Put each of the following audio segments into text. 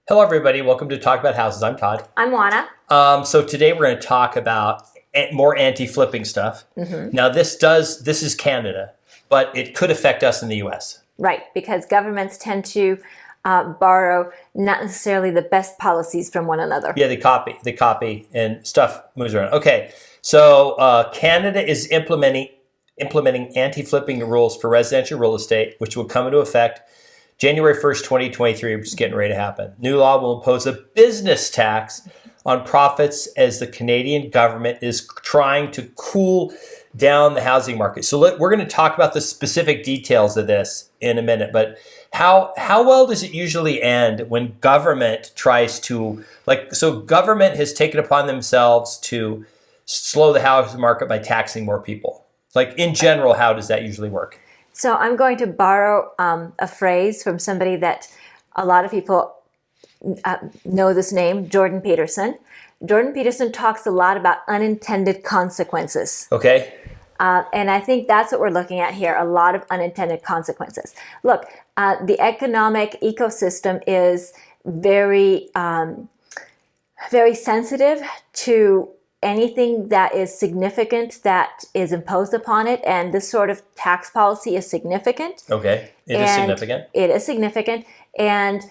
Hello, everybody. Welcome to Talk About Houses. I'm Todd. I'm Juana. So today we're going to talk about more anti-flipping stuff. Now, this is Canada, but it could affect us in the U.S. Right, because governments tend to borrow not necessarily the best policies from one another. Yeah, they copy, and stuff moves around. Okay, so Canada is implementing anti-flipping rules for residential real estate, which will come into effect January 1st, 2023, which is getting ready to happen. New law will impose a business tax on profits as the Canadian government is trying to cool down the housing market. So we're going to talk about the specific details of this in a minute, but how well does it usually end when government tries to, so government has taken upon themselves to slow the housing market by taxing more people? Like in general, how does that usually work? So I'm going to borrow a phrase from somebody that a lot of people know this name, Jordan Peterson. Jordan Peterson talks a lot about unintended consequences. Okay. And I think that's what we're looking at here, a lot of unintended consequences. Look, the economic ecosystem is very, very sensitive to anything that is significant that is imposed upon it, and this sort of tax policy is significant. Okay, it is significant. It is significant, and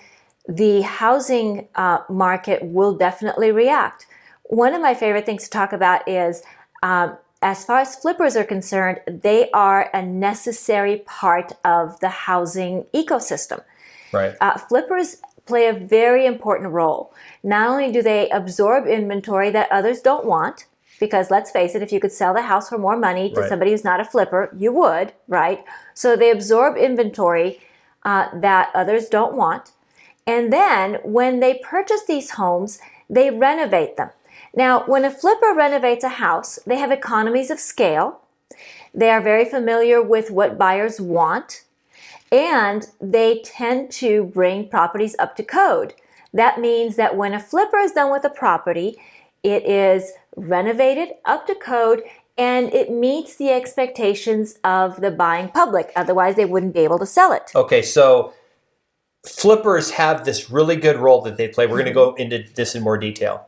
the housing market will definitely react. One of my favorite things to talk about is, as far as flippers are concerned, they are a necessary part of the housing ecosystem. Right. Flippers play a very important role. Not only do they absorb inventory that others don't want, because let's face it, if you could sell the house for more money to somebody who's not a flipper, you would, right? So they absorb inventory that others don't want. And then when they purchase these homes, they renovate them. Now, when a flipper renovates a house, they have economies of scale. They are very familiar with what buyers want, and they tend to bring properties up to code. That means that when a flipper is done with a property, it is renovated up to code and it meets the expectations of the buying public. Otherwise, they wouldn't be able to sell it. Okay, so flippers have this really good role that they play. We're going to go into this in more detail.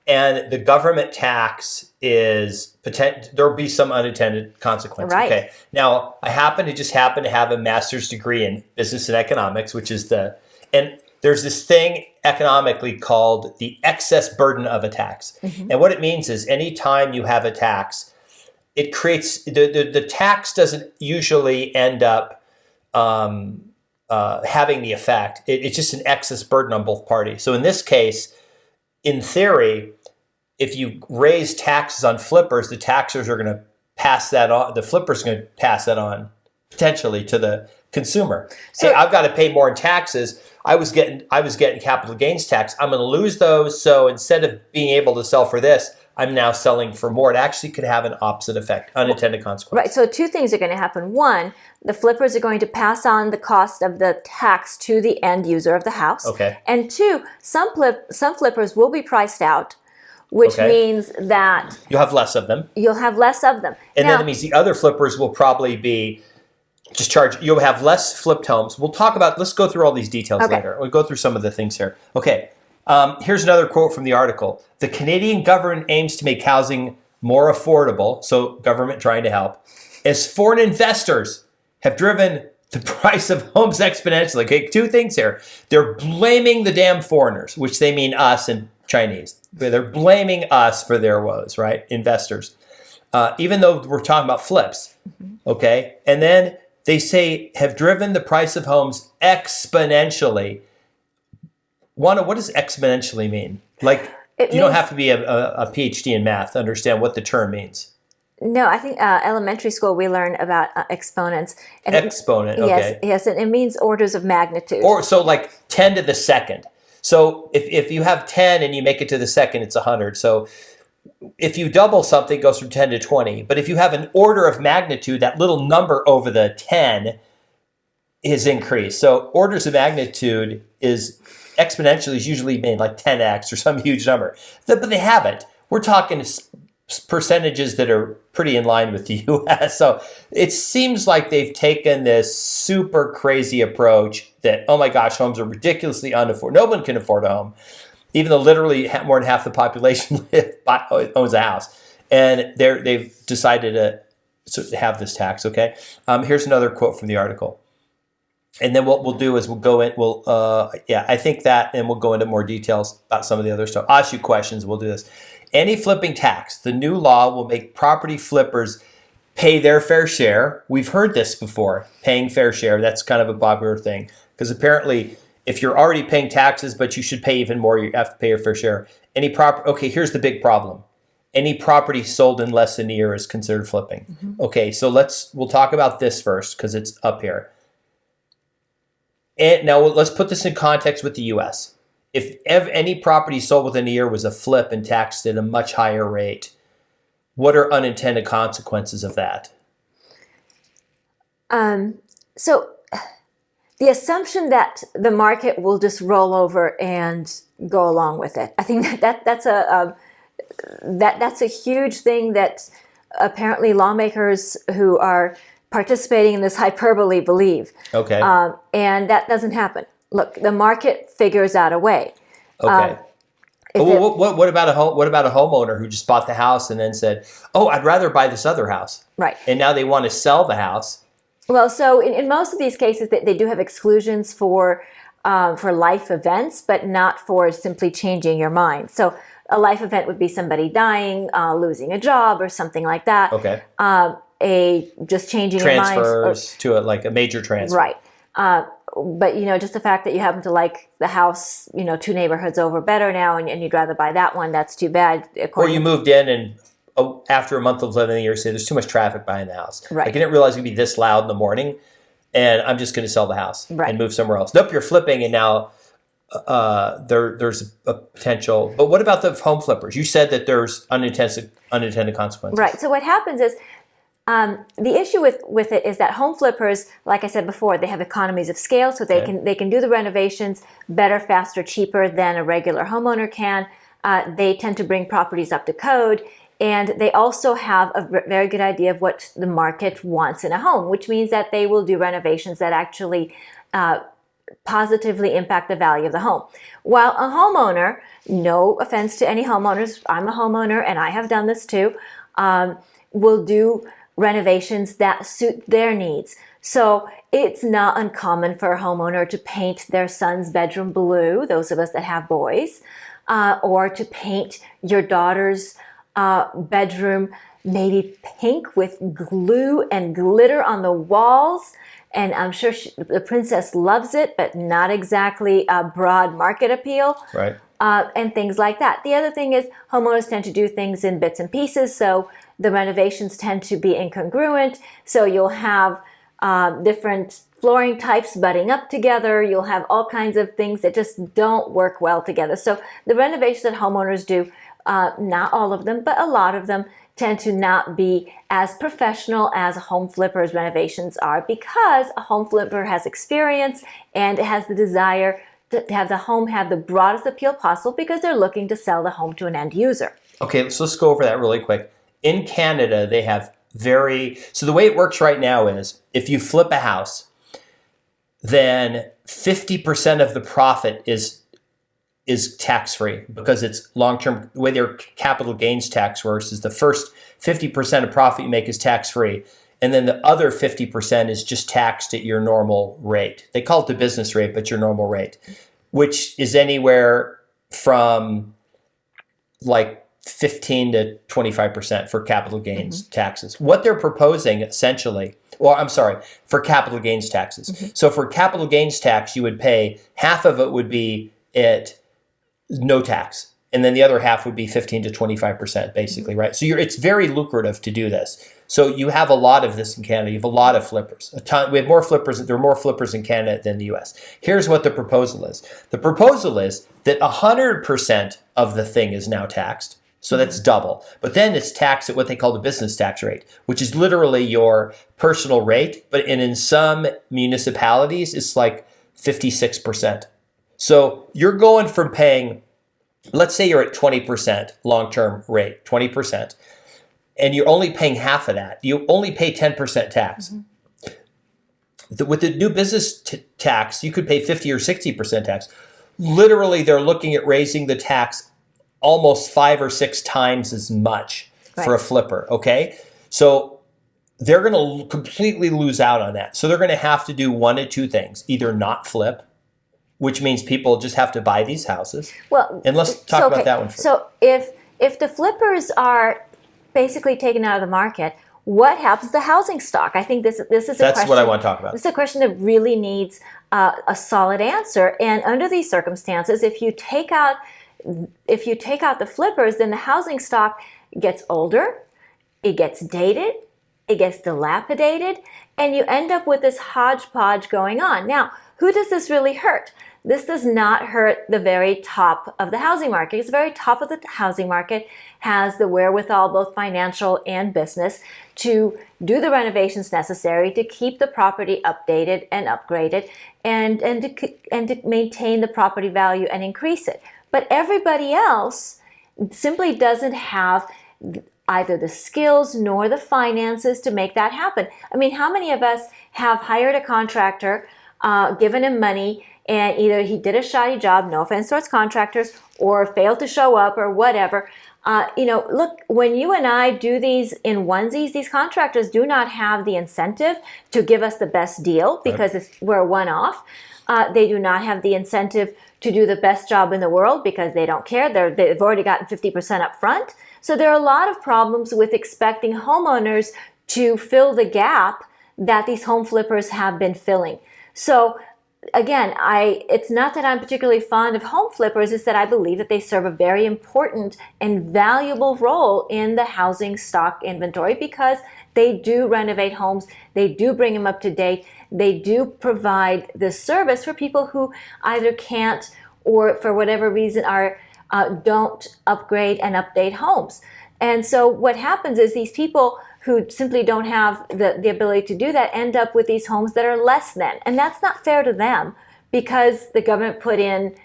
And the government tax is there will be some unintended consequences. Right. Okay. Now, I happen to have a master's degree in business and economics, and there's this thing economically called the excess burden of a tax. And what it means is anytime you have a tax, it creates the tax doesn't usually end up having the effect. It's just an excess burden on both parties. So in this case, in theory, if you raise taxes on flippers, the taxers are going to pass that on. The flipper's going to pass that on potentially to the consumer. So hey, I've got to pay more in taxes. I was getting capital gains tax. I'm going to lose those. So instead of being able to sell for this, I'm now selling for more. It actually could have an opposite effect, unintended consequence. Right. So two things are going to happen. One, the flippers are going to pass on the cost of the tax to the end user of the house. Okay. And two, some flippers will be priced out, which means that you'll have less of them. You'll have less of them. And then it means the other flippers will probably be just charge. You'll have less flipped homes. Let's go through all these details later. We'll go through some of the things here. Okay. Here's another quote from the article. The Canadian government aims to make housing more affordable, so government trying to help, as foreign investors have driven the price of homes exponentially. Okay, two things here. They're blaming the damn foreigners, which they mean us and Chinese. They're blaming us for their woes, right? Investors. Even though we're talking about flips, okay? And then they say have driven the price of homes exponentially. What does exponentially mean? You don't have to be a PhD in math to understand what the term means. No, I think elementary school we learn about exponents. And Exponent, okay. Yes, and it means orders of magnitude. Or so like 10 to the second. So if you have 10 and you make it to the second, it's 100. So if you double something, it goes from 10 to 20. But if you have an order of magnitude, that little number over the 10 is increased. So orders of magnitude is exponentially is usually made like 10x or some huge number. But they haven't. We're talking percentages that are pretty in line with the U.S. So it seems like they've taken this super crazy approach that, oh my gosh, homes are ridiculously unaffordable. No one can afford a home, even though literally more than half the population owns a house. And they've decided to have this tax, okay? Here's another quote from the article. And then what we'll do is we'll go in, I think that, and we'll go into more details about some of the other stuff. I'll ask you questions, we'll do this. Any flipping tax, the new law will make property flippers pay their fair share. We've heard this before, paying fair share. That's kind of a popular thing. Because apparently, if you're already paying taxes, but you should pay even more, you have to pay your fair share. Okay, here's the big problem. Any property sold in less than a year is considered flipping. Mm-hmm. Okay, so we'll talk about this first because it's up here. And now let's put this in context with the U.S. If any property sold within a year was a flip and taxed at a much higher rate, what are unintended consequences of that? So the assumption that the market will just roll over and go along with it, I think that's a huge thing that apparently lawmakers who are participating in this hyperbole believe. Okay. And that doesn't happen. Look, the market figures out a way. Okay. What about a homeowner who just bought the house and then said, "Oh, I'd rather buy this other house." Right. And now they want to sell the house. Well, so in most of these cases, they do have exclusions for life events, but not for simply changing your mind. So a life event would be somebody dying, losing a job, or something like that. Okay. Just changing your mind. Transfers to a major transfer. Right. But, just the fact that you happen to like the house, 2 neighborhoods over better now, and you'd rather buy that one, that's too bad. Or you moved in and after a month of living there, you say there's too much traffic behind the house. Right. I didn't realize it would be this loud in the morning, and I'm just going to sell the house and move somewhere else. Nope, you're flipping, and now there's a potential. But what about the home flippers? You said that there's unintended consequences. Right. So what happens is, the issue with it is that home flippers, like I said before, they have economies of scale, so they can do the renovations better, faster, cheaper than a regular homeowner can. They tend to bring properties up to code, and they also have a very good idea of what the market wants in a home, which means that they will do renovations that actually positively impact the value of the home. While a homeowner, no offense to any homeowners, I'm a homeowner and I have done this too, will do renovations that suit their needs. So it's not uncommon for a homeowner to paint their son's bedroom blue, those of us that have boys, or to paint your daughter's bedroom maybe pink with glue and glitter on the walls. And I'm sure the princess loves it, but not exactly a broad market appeal. Right. And things like that. The other thing is homeowners tend to do things in bits and pieces, so the renovations tend to be incongruent. So you'll have different flooring types butting up together. You'll have all kinds of things that just don't work well together. So the renovations that homeowners do, not all of them, but a lot of them, tend to not be as professional as home flippers' renovations are, because a home flipper has experience and has the desire to have the home have the broadest appeal possible because they're looking to sell the home to an end user. Okay, so let's go over that really quick. In Canada, they have so the way it works right now is if you flip a house, then 50% of the profit is tax-free because it's long-term. The way their capital gains tax works is the first 50% of profit you make is tax-free, and then the other 50% is just taxed at your normal rate. They call it the business rate, but your normal rate, which is anywhere from like 15 to 25% for capital gains taxes. What they're proposing essentially, for capital gains taxes. So for capital gains tax, you would pay, half of it would be at no tax, and then the other half would be 15 to 25%, basically, right? So it's very lucrative to do this. So you have a lot of this in Canada. You have a lot of flippers. We have more flippers. There are more flippers in Canada than the U.S. Here's what the proposal is. The proposal is that 100% of the thing is now taxed. So that's double. But then it's taxed at what they call the business tax rate, which is literally your personal rate. But in some municipalities, it's like 56%. So you're going from paying, let's say you're at 20% long-term rate, 20%. and you're only paying half of that. You only pay 10% tax. With the new business tax, you could pay 50 or 60% tax. Literally, they're looking at raising the tax almost 5 or 6 times as much for a flipper, okay? So they're going to completely lose out on that. So they're going to have to do one of two things. Either not flip, which means people just have to buy these houses. Well, and let's talk about that one first. So if the flippers are basically taken out of the market, what happens to the housing stock? I think this is a question. That's what I want to talk about. This is a question that really needs a solid answer. And under these circumstances, if you take out the flippers, then the housing stock gets older, it gets dated, it gets dilapidated, and you end up with this hodgepodge going on. Now, who does this really hurt? This does not hurt the very top of the housing market. It's the very top of the housing market has the wherewithal, both financial and business, to do the renovations necessary to keep the property updated and upgraded and to maintain the property value and increase it. But everybody else simply doesn't have either the skills nor the finances to make that happen. I mean, how many of us have hired a contractor, given him money, and either he did a shoddy job, no offense towards contractors, or failed to show up or whatever. Look, when you and I do these in onesies, these contractors do not have the incentive to give us the best deal because we're a one-off. They do not have the incentive to do the best job in the world because they don't care. They've already gotten 50% up front. So there are a lot of problems with expecting homeowners to fill the gap that these home flippers have been filling. So again, it's not that I'm particularly fond of home flippers, it's that I believe that they serve a very important and valuable role in the housing stock inventory because they do renovate homes, they do bring them up to date, they do provide this service for people who either can't or for whatever reason don't upgrade and update homes. And so what happens is these people who simply don't have the ability to do that end up with these homes that are less than. And that's not fair to them because the government put in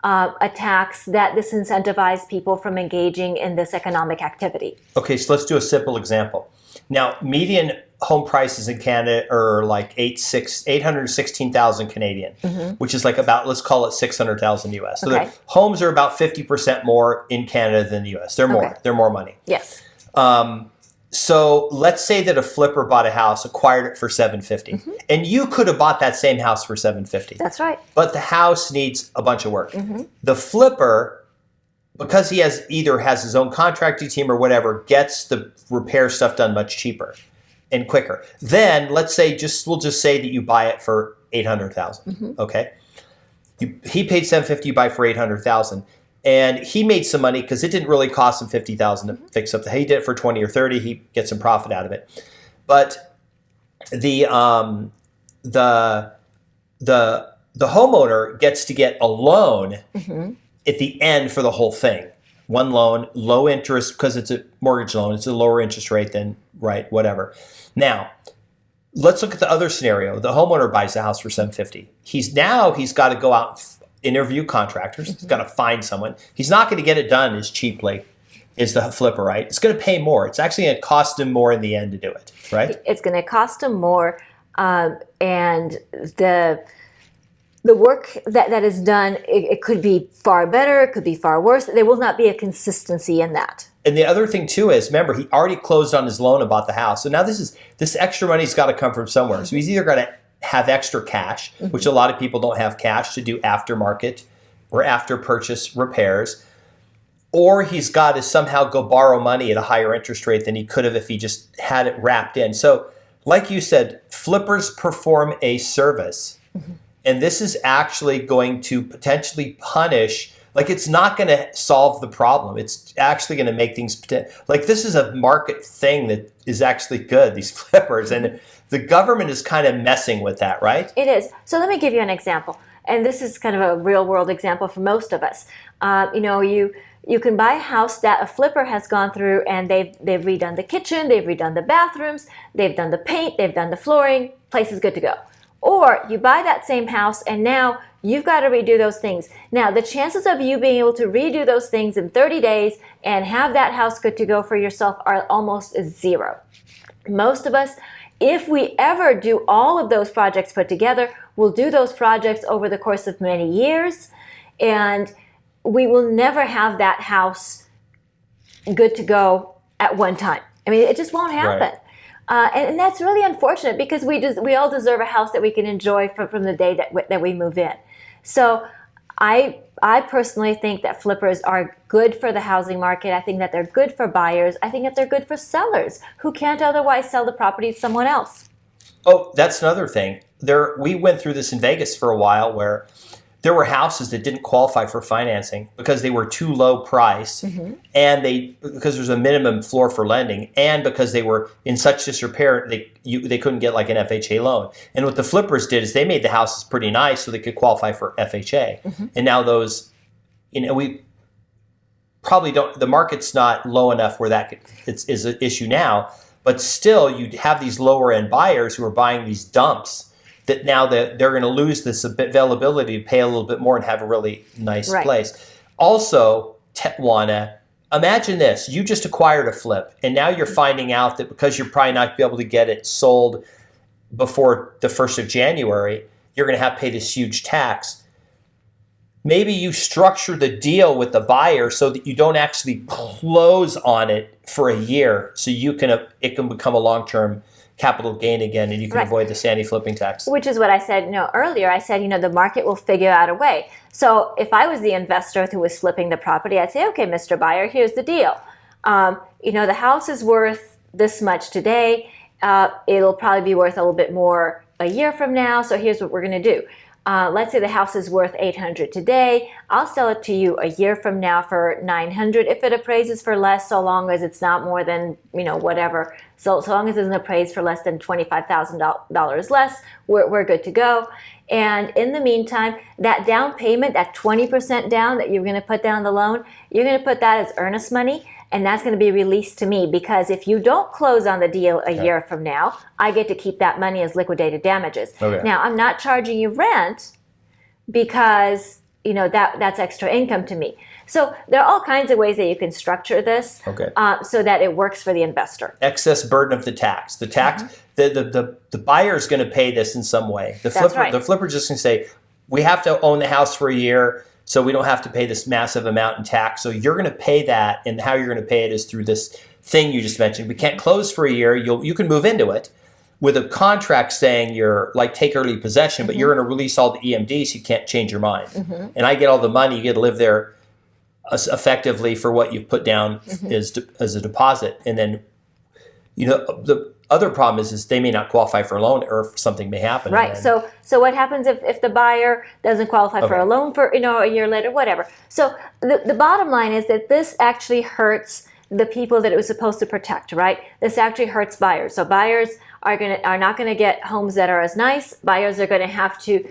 a tax that disincentivizes people from engaging in this economic activity. Okay, so let's do a simple example. Now, median home prices in Canada are like 816,000 Canadian, which is like about, let's call it 600,000 US. So the homes are about 50% more in Canada than the US. They're more. They're more money. Yes. So let's say that a flipper bought a house, acquired it for $750, and you could have bought that same house for $750. That's right. But the house needs a bunch of work. The flipper, because he either has his own contracting team or whatever, gets the repair stuff done much cheaper and quicker. Then let's say we'll just say that you buy it for $800,000. Okay, he paid $750, you buy for $800,000. And he made some money because it didn't really cost him $50,000 to fix up. He did it for $20 or $30. He gets some profit out of it. But the homeowner gets to get a loan at the end for the whole thing. One loan, low interest because it's a mortgage loan. It's a lower interest rate than whatever. Now, let's look at the other scenario. The homeowner buys the house for $750. He's got to go out and interview contractors. He's got to find someone. He's not going to get it done as cheaply as the flipper, right? It's going to pay more. It's actually going to cost him more in the end to do it, right? It's going to cost him more, and the work that is done, it could be far better, it could be far worse. There will not be a consistency in that. And the other thing too is, remember, he already closed on his loan and bought the house. So now this extra money's got to come from somewhere. So he's either going to have extra cash, which a lot of people don't have cash to do aftermarket or after purchase repairs, or he's got to somehow go borrow money at a higher interest rate than he could have if he just had it wrapped in. So like you said, flippers perform a service, and this is actually going to potentially punish, like it's not going to solve the problem. It's actually going to make things, like this is a market thing that is actually good, these flippers, and the government is kind of messing with that, right? It is. So let me give you an example. And this is kind of a real world example for most of us. You can buy a house that a flipper has gone through and they've redone the kitchen, they've redone the bathrooms, they've done the paint, they've done the flooring, place is good to go. Or you buy that same house and now You've got to redo those things. Now, the chances of you being able to redo those things in 30 days and have that house good to go for yourself are almost zero. Most of us, if we ever do all of those projects put together, we'll do those projects over the course of many years, and we will never have that house good to go at one time. I mean, it just won't happen. Right. And that's really unfortunate because we all deserve a house that we can enjoy from the day that we move in. So I personally think that flippers are good for the housing market. I think that they're good for buyers. I think that they're good for sellers who can't otherwise sell the property to someone else. Oh, that's another thing. We went through this in Vegas for a while where there were houses that didn't qualify for financing because they were too low price, and because there's a minimum floor for lending, and because they were in such disrepair they couldn't get like an FHA loan. And what the flippers did is they made the houses pretty nice so they could qualify for FHA. And now those, we probably don't. The market's not low enough where that is an issue now, but still you have these lower end buyers who are buying these dumps. That now that they're going to lose this availability to pay a little bit more and have a really nice place. Also, Juana, imagine this. You just acquired a flip, and now you're finding out that because you're probably not going to be able to get it sold before the 1st of January, you're going to have to pay this huge tax. Maybe you structure the deal with the buyer so that you don't actually close on it for a year so it can become a long-term capital gain again, and you can avoid the Sandy flipping tax. Which is what I said earlier. I said, the market will figure out a way. So if I was the investor who was flipping the property, I'd say, okay, Mr. Buyer, here's the deal. The house is worth this much today. It'll probably be worth a little bit more a year from now. So here's what we're going to do. Let's say the house is worth $800 today. I'll sell it to you a year from now for $900. If it appraises for less, so long as it's not more than, whatever. So long as it doesn't appraise for less than $25,000 less, we're good to go. And in the meantime, that down payment, that 20% down that you're going to put down the loan, you're going to put that as earnest money, and that's going to be released to me, because if you don't close on the deal a year from now, I get to keep that money as liquidated damages. Now, I'm not charging you rent because that's extra income to me. So there are all kinds of ways that you can structure this so that it works for the investor. Excess burden of the tax. The tax, the buyer is going to pay this in some way. The flipper just going to say, we have to own the house for a year, so we don't have to pay this massive amount in tax. So you're going to pay that, and how you're going to pay it is through this thing you just mentioned. We can't close for a year. You can move into it with a contract saying you're like take early possession, but you're going to release all the EMDs. You can't change your mind. And I get all the money. You get to live there effectively for what you've put down as a deposit. And then, the other problem is they may not qualify for a loan, or if something may happen. Right. So what happens if the buyer doesn't qualify for a loan for a year later, whatever. So the bottom line is that this actually hurts the people that it was supposed to protect, right? This actually hurts buyers. So buyers are not going to get homes that are as nice. Buyers are going to have to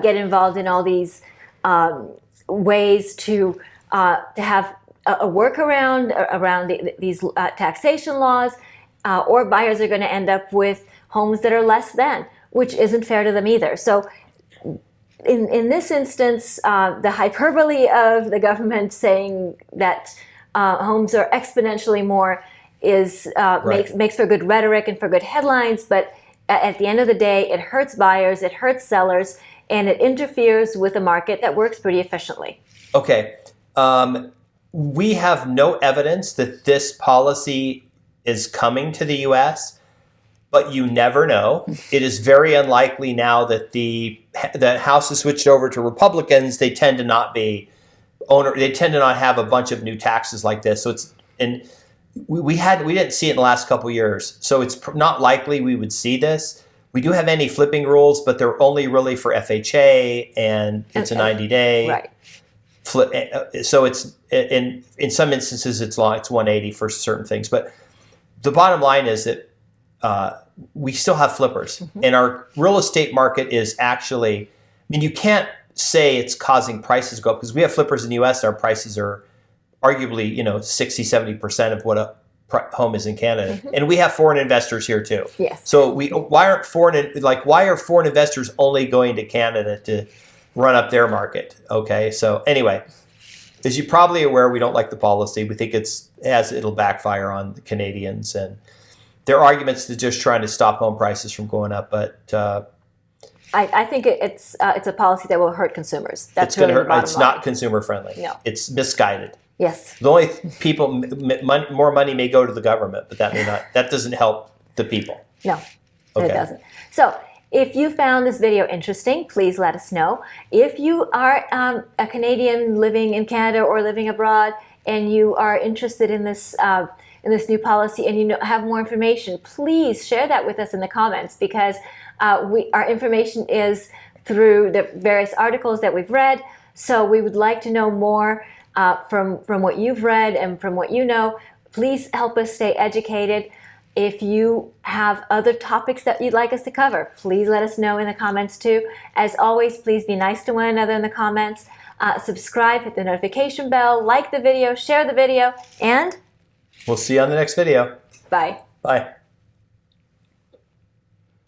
get involved in all these ways to have a workaround around these taxation laws, or buyers are going to end up with homes that are less than, which isn't fair to them either. So in this instance, the hyperbole of the government saying that homes are exponentially more makes for good rhetoric and for good headlines, but at the end of the day, it hurts buyers, it hurts sellers, and it interferes with a market that works pretty efficiently. Okay. We have no evidence that this policy is coming to the U.S., but you never know. It is very unlikely now that the House has switched over to Republicans. They tend to not have a bunch of new taxes like this. So we didn't see it in the last couple of years. So it's not likely we would see this. We do have any flipping rules, but they're only really for FHA, and it's a 90-day. Right. So it's in some instances it's long. It's 180 for certain things, but the bottom line is that we still have flippers, and our real estate market is actually. You can't say it's causing prices to go up, because we have flippers in the U.S. and our prices are arguably 60-70% of what a home is in Canada, and we have foreign investors here too. Yes. So why are foreign investors only going to Canada to run up their market. Okay, so anyway, as you're probably aware, we don't like the policy. We think it'll backfire on the Canadians, and their arguments to just trying to stop home prices from going up. But I think it's a policy that will hurt consumers. That's it's going to really the hurt. bottom It's line. not consumer friendly. No. It's misguided. Yes. The only people, more money may go to the government, but that may not. That doesn't help the people. No, Okay. it doesn't. So if you found this video interesting, please let us know. If you are a Canadian living in Canada or living abroad, and you are interested in this new policy, and you have more information, please share that with us in the comments, because our information is through the various articles that we've read. So we would like to know more from what you've read and from what you know. Please help us stay educated. If you have other topics that you'd like us to cover, please let us know in the comments too. As always, please be nice to one another in the comments. Subscribe, hit the notification bell, like the video, share the video, and We'll see you on the next video. bye. Bye.